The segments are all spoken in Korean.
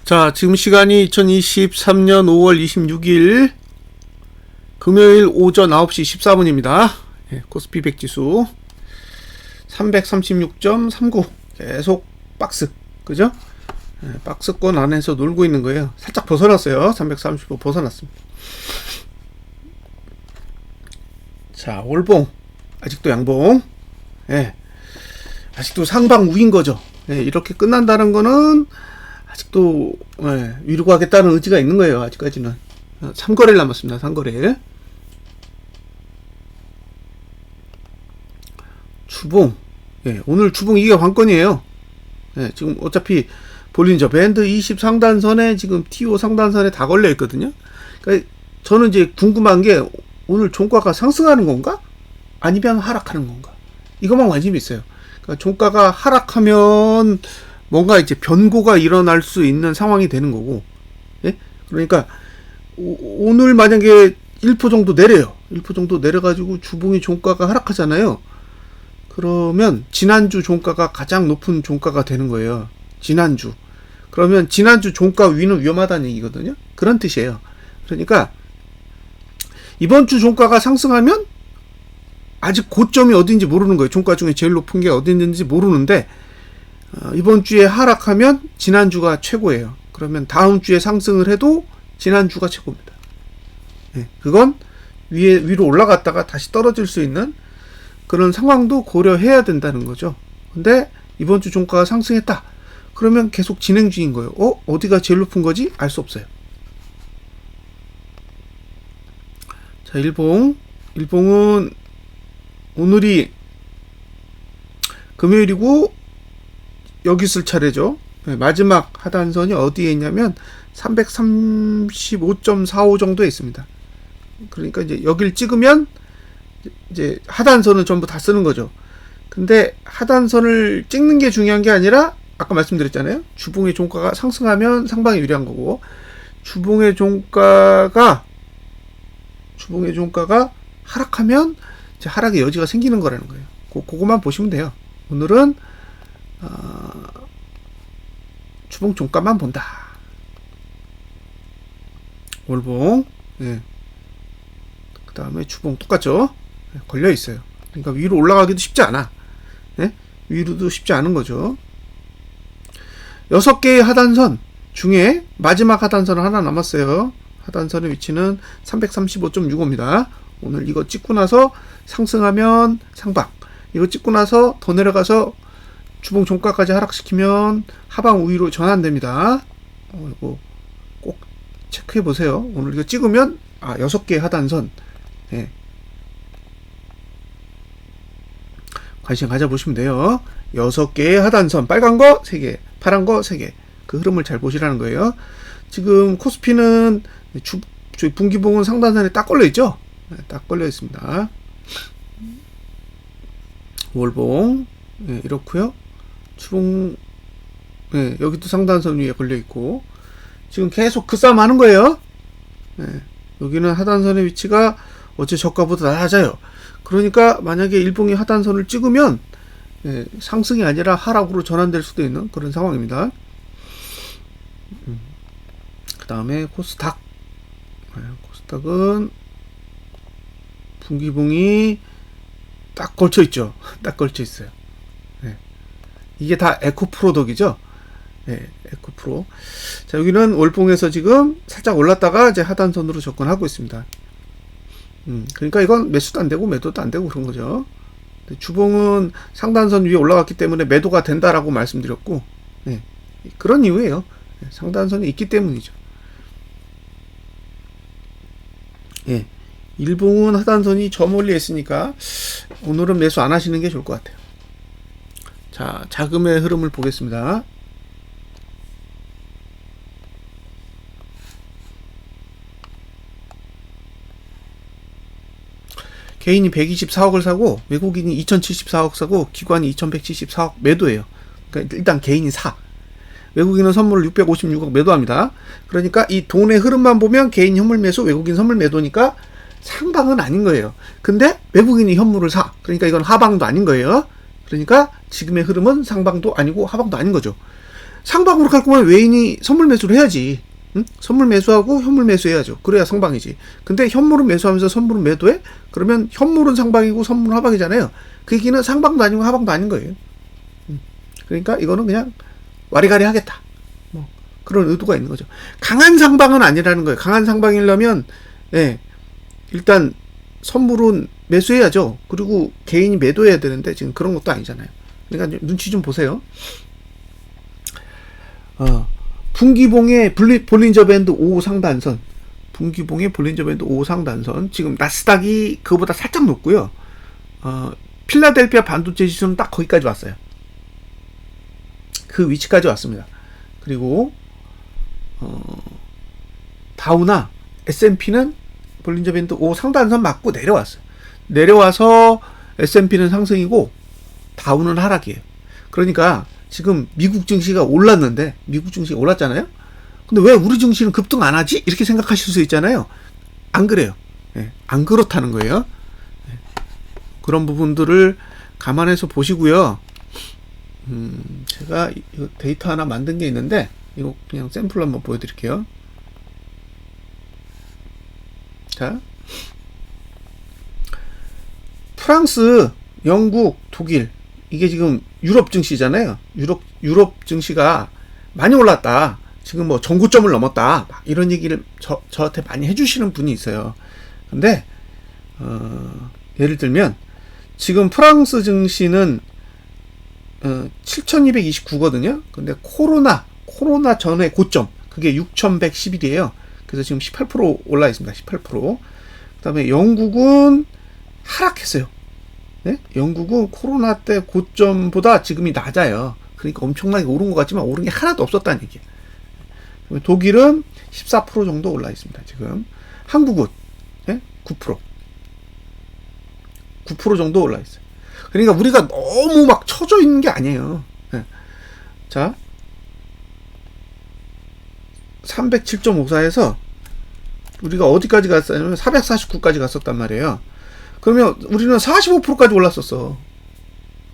자, 지금 시간이 2023년 5월 26일 금요일 오전 9시 14분입니다. 코스피 100 지수 336.39 계속 박스, 그죠? 박스권 안에서 놀고 있는 거예요. 살짝 벗어났어요. 335 벗어났습니다. 자, 월봉 아직도 양봉. 아직도 상방 우인 거죠. 이렇게 끝난다는 거는 아직도 위로 가겠다는 의지가 있는 거예요. 아직까지는 3거래일 남았습니다. 3거래일. 주봉. 오늘 주봉 이게 관건이에요. 지금 어차피 볼린저 밴드 20 상단선에 지금 TO 상단선에 다 걸려 있거든요. 그러니까 저는 이제 궁금한 게 오늘 종가가 상승하는 건가? 아니면 하락하는 건가? 이것만 관심이 있어요. 그러니까 종가가 하락하면 뭔가 이제 변고가 일어날 수 있는 상황이 되는 거고, 그러니까 오늘 만약에 1% 정도 내려요. 1% 정도 내려가지고 주봉이 종가가 하락하잖아요. 그러면 지난주 종가가 가장 높은 종가가 되는 거예요. 지난주. 그러면 지난주 종가 위는 위험하다는 얘기거든요. 그런 뜻이에요. 그러니까 이번 주 종가가 상승하면 아직 고점이 어딘지 모르는 거예요. 종가 중에 제일 높은 게 어딘지 모르는데 이번 주에 하락하면 지난주가 최고예요. 그러면 다음 주에 상승을 해도 지난주가 최고입니다. 그건 위로 올라갔다가 다시 떨어질 수 있는 그런 상황도 고려해야 된다는 거죠. 근데 이번 주 종가가 상승했다. 그러면 계속 진행 중인 거예요. 어디가 제일 높은 거지? 알 수 없어요. 자, 일봉은 오늘이 금요일이고 여기 있을 차례죠. 마지막 하단선이 어디에 있냐면 335.45 정도에 있습니다. 그러니까 이제 여길 찍으면 이제 하단선은 전부 다 쓰는 거죠. 근데 하단선을 찍는 게 중요한 게 아니라 아까 말씀드렸잖아요. 주봉의 종가가 상승하면 상방이 유리한 거고, 주봉의 종가가 하락하면 이제 하락의 여지가 생기는 거라는 거예요. 그거만 보시면 돼요. 오늘은 주봉 종가만 본다. 월봉. 그 다음에 주봉 똑같죠. 걸려 있어요. 그러니까 위로 올라가기도 쉽지 않아. 위로도 쉽지 않은 거죠. 6개의 하단선 중에 마지막 하단선 하나 남았어요. 하단선의 위치는 335.65입니다. 오늘 이거 찍고 나서 상승하면 상방, 이거 찍고 나서 더 내려가서 주봉 종가까지 하락시키면 하방 우위로 전환됩니다. 이거 꼭 체크해 보세요. 오늘 이거 찍으면 6개의 하단선. 관심 가져보시면 돼요. 6개의 하단선, 빨간 거 3개, 파란 거 3개. 그 흐름을 잘 보시라는 거예요. 지금 코스피는 저희 분기봉은 상단선에 딱 걸려 있죠? 딱 걸려 있습니다. 월봉 이렇고요. 주봉 여기도 상단선 위에 걸려 있고, 지금 계속 그 싸움 하는 거예요. 여기는 하단선의 위치가 어제 저가보다 낮아요. 그러니까 만약에 일봉이 하단선을 찍으면 상승이 아니라 하락으로 전환될 수도 있는 그런 상황입니다. 그 다음에 코스닥. 코스닥은 분기봉이 딱 걸쳐 있죠. 딱 걸쳐 있어요. 이게 다 에코프로 덕이죠. 에코프로. 자, 여기는 월봉에서 지금 살짝 올랐다가 이제 하단선으로 접근하고 있습니다. 그러니까 이건 매수도 안 되고 매도도 안 되고 그런 거죠. 주봉은 상단선 위에 올라갔기 때문에 매도가 된다라고 말씀드렸고, 그런 이유예요. 상단선이 있기 때문이죠. 일봉은 하단선이 저 멀리 있으니까 오늘은 매수 안 하시는 게 좋을 것 같아요. 자, 자금의 흐름을 보겠습니다. 개인이 124억을 사고 외국인이 2074억 사고 기관이 2174억 매도예요. 그러니까 일단 개인이 사. 외국인은 선물을 656억 매도합니다. 그러니까 이 돈의 흐름만 보면 개인 현물 매수, 외국인 선물 매도니까 상방은 아닌 거예요. 근데 외국인이 현물을 사. 그러니까 이건 하방도 아닌 거예요. 그러니까 지금의 흐름은 상방도 아니고 하방도 아닌 거죠. 상방으로 갈 거면 외인이 선물 매수를 해야지. 응? 선물 매수하고 현물 매수해야죠. 그래야 상방이지. 근데 현물은 매수하면서 선물은 매도해? 그러면 현물은 상방이고 선물은 하방이잖아요. 그 얘기는 상방도 아니고 하방도 아닌 거예요. 그러니까 이거는 그냥 와리가리 하겠다. 뭐 그런 의도가 있는 거죠. 강한 상방은 아니라는 거예요. 강한 상방이려면 예, 일단 선물은 매수해야죠. 그리고 개인이 매도해야 되는데 지금 그런 것도 아니잖아요. 그러니까 눈치 좀 보세요. 분기봉의 볼린저 밴드 5 상단선, 분기봉의 볼린저 밴드 5 상단선, 지금 나스닥이 그거보다 살짝 높고요. 필라델피아 반도체 지수는 딱 거기까지 왔어요. 그 위치까지 왔습니다. 그리고 다우나 S&P는 볼린저 밴드 5 상단선 맞고 내려왔어요. 내려와서 S&P는 상승이고 다우는 하락이에요. 그러니까 지금 미국 증시가 올랐는데, 미국 증시가 올랐잖아요. 근데 왜 우리 증시는 급등 안 하지? 이렇게 생각하실 수 있잖아요. 안 그래요. 예, 안 그렇다는 거예요. 예, 그런 부분들을 감안해서 보시고요. 제가 이거 데이터 하나 만든 게 있는데 이거 그냥 샘플로 한번 보여드릴게요. 자, 프랑스, 영국, 독일, 이게 지금 유럽 증시잖아요. 유럽 증시가 많이 올랐다. 지금 뭐 전고점을 넘었다. 막 이런 얘기를 저한테 많이 해주시는 분이 있어요. 근데 예를 들면 지금 프랑스 증시는 7,229거든요. 근데 코로나 전에 고점 그게 6,111이에요. 그래서 지금 18% 올라 있습니다. 18%. 그다음에 영국은 하락했어요. 네? 영국은 코로나 때 고점보다 지금이 낮아요. 그러니까 엄청나게 오른 것 같지만 오른 게 하나도 없었다는 얘기예요. 독일은 14% 정도 올라 있습니다. 지금 한국은 9% 정도 올라 있어요. 그러니까 우리가 너무 막 처져 있는 게 아니에요. 네. 자, 307.54에서 우리가 어디까지 갔었냐면 449까지 갔었단 말이에요. 그러면 우리는 45%까지 올랐었어.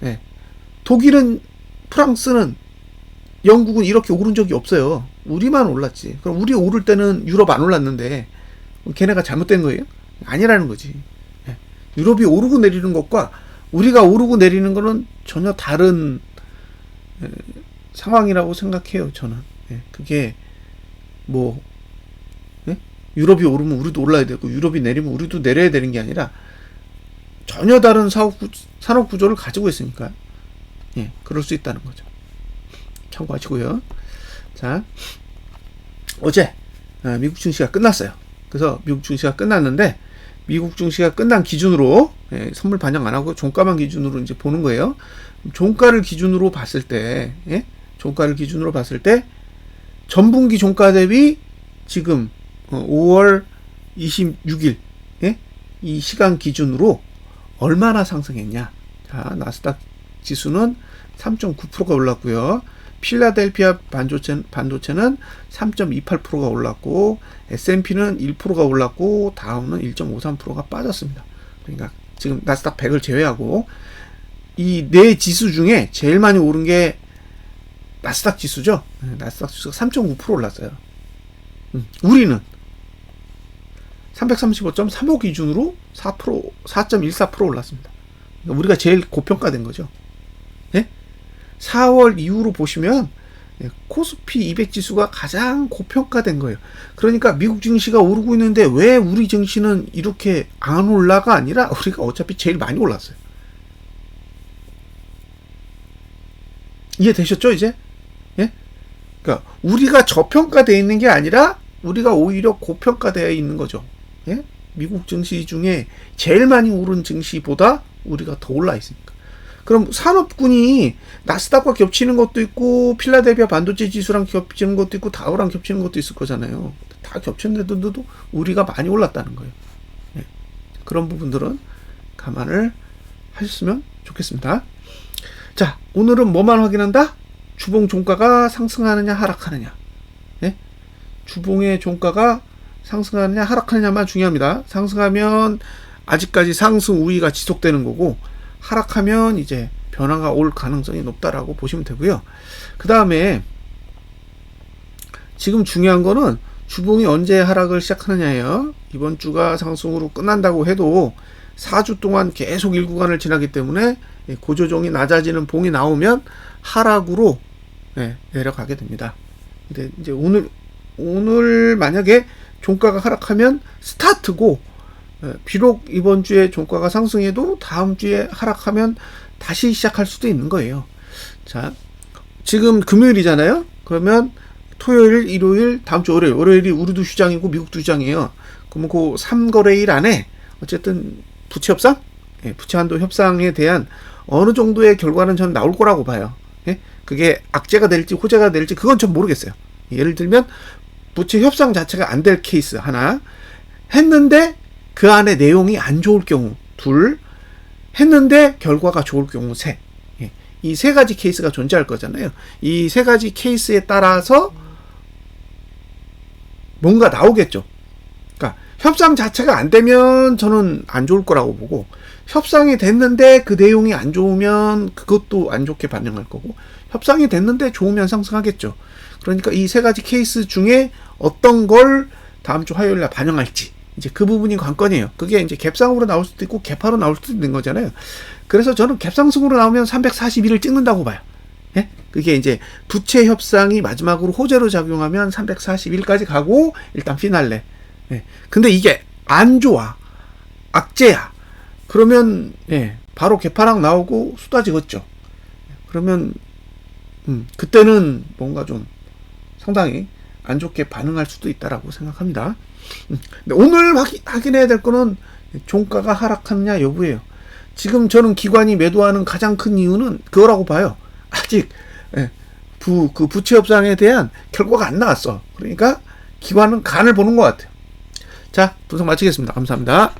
네. 독일은, 프랑스는, 영국은 이렇게 오른 적이 없어요. 우리만 올랐지. 그럼 우리 오를 때는 유럽 안 올랐는데 걔네가 잘못된 거예요? 아니라는 거지. 네. 유럽이 오르고 내리는 것과 우리가 오르고 내리는 거는 전혀 다른 상황이라고 생각해요. 저는. 그게 뭐 유럽이 오르면 우리도 올라야 되고 유럽이 내리면 우리도 내려야 되는 게 아니라 전혀 다른 산업 구조를 가지고 있으니까 그럴 수 있다는 거죠. 참고하시고요. 자, 어제 미국 증시가 끝났어요. 그래서 미국 증시가 끝났는데 미국 증시가 끝난 기준으로 선물 반영 안 하고 종가만 기준으로 이제 보는 거예요. 종가를 기준으로 봤을 때, 전분기 종가 대비 지금 5월 26일 이 시간 기준으로 얼마나 상승했냐? 자, 나스닥 지수는 3.9%가 올랐고요. 필라델피아 반도체는 3.28%가 올랐고 S&P는 1%가 올랐고 다우는 1.53%가 빠졌습니다. 그러니까 지금 나스닥 100을 제외하고 이 네 지수 중에 제일 많이 오른 게 나스닥 지수죠. 나스닥 지수가 3.9% 올랐어요. 우리는 335.35 기준으로 4.14% 올랐습니다. 그러니까 우리가 제일 고평가된 거죠. 4월 이후로 보시면 코스피 200 지수가 가장 고평가된 거예요. 그러니까 미국 증시가 오르고 있는데 왜 우리 증시는 이렇게 안 올라가 아니라 우리가 어차피 제일 많이 올랐어요. 이해되셨죠 이제? 그러니까 우리가 저평가되어 있는 게 아니라 우리가 오히려 고평가되어 있는 거죠. 미국 증시 중에 제일 많이 오른 증시보다 우리가 더 올라 있으니까. 그럼 산업군이 나스닥과 겹치는 것도 있고 필라델피아 반도체 지수랑 겹치는 것도 있고 다우랑 겹치는 것도 있을 거잖아요. 다 겹쳤는데도 우리가 많이 올랐다는 거예요. 그런 부분들은 감안을 하셨으면 좋겠습니다. 자, 오늘은 뭐만 확인한다? 주봉 종가가 상승하느냐 하락하느냐. 주봉의 종가가 상승하느냐 하락하느냐만 중요합니다. 상승하면 아직까지 상승 우위가 지속되는 거고 하락하면 이제 변화가 올 가능성이 높다라고 보시면 되고요. 그 다음에 지금 중요한 거는 주봉이 언제 하락을 시작하느냐예요. 이번 주가 상승으로 끝난다고 해도 4주 동안 계속 일구간을 지나기 때문에 고조정이 낮아지는 봉이 나오면 하락으로 내려가게 됩니다. 근데 이제 오늘 만약에 종가가 하락하면 스타트고, 비록 이번 주에 종가가 상승해도 다음 주에 하락하면 다시 시작할 수도 있는 거예요. 자, 지금 금요일이잖아요. 그러면 토요일, 일요일, 다음 주 월요일이 우리도 휴장이고 미국도 휴장이에요. 그러면 그 3거래일 안에 어쨌든 부채 협상, 부채 한도 협상에 대한 어느 정도의 결과는 저는 나올 거라고 봐요. 그게 악재가 될지 호재가 될지 그건 전 모르겠어요. 예를 들면 부채 협상 자체가 안 될 케이스 하나, 했는데 그 안에 내용이 안 좋을 경우 둘, 했는데 결과가 좋을 경우 셋. 이 세 가지 케이스가 존재할 거잖아요. 이 세 가지 케이스에 따라서 뭔가 나오겠죠. 그러니까 협상 자체가 안 되면 저는 안 좋을 거라고 보고, 협상이 됐는데 그 내용이 안 좋으면 그것도 안 좋게 반영할 거고, 협상이 됐는데 좋으면 상승하겠죠. 그러니까 이 세 가지 케이스 중에 어떤 걸 다음 주 화요일 날 반영할지, 이제 그 부분이 관건이에요. 그게 이제 갭상으로 나올 수도 있고 갭하로 나올 수도 있는 거잖아요. 그래서 저는 갭상승으로 나오면 341을 찍는다고 봐요. 그게 이제 부채 협상이 마지막으로 호재로 작용하면 341까지 가고 일단 피날레. 근데 이게 안 좋아, 악재야, 그러면 바로 개파락 나오고 쏟아지겠죠. 그러면 그때는 뭔가 좀 상당히 안 좋게 반응할 수도 있다라고 생각합니다. 근데 오늘 확인해야 될 거는 종가가 하락하느냐 여부예요. 지금 저는 기관이 매도하는 가장 큰 이유는 그거라고 봐요. 아직 그 부채 협상에 대한 결과가 안 나왔어. 그러니까 기관은 간을 보는 것 같아요. 자, 분석 마치겠습니다. 감사합니다.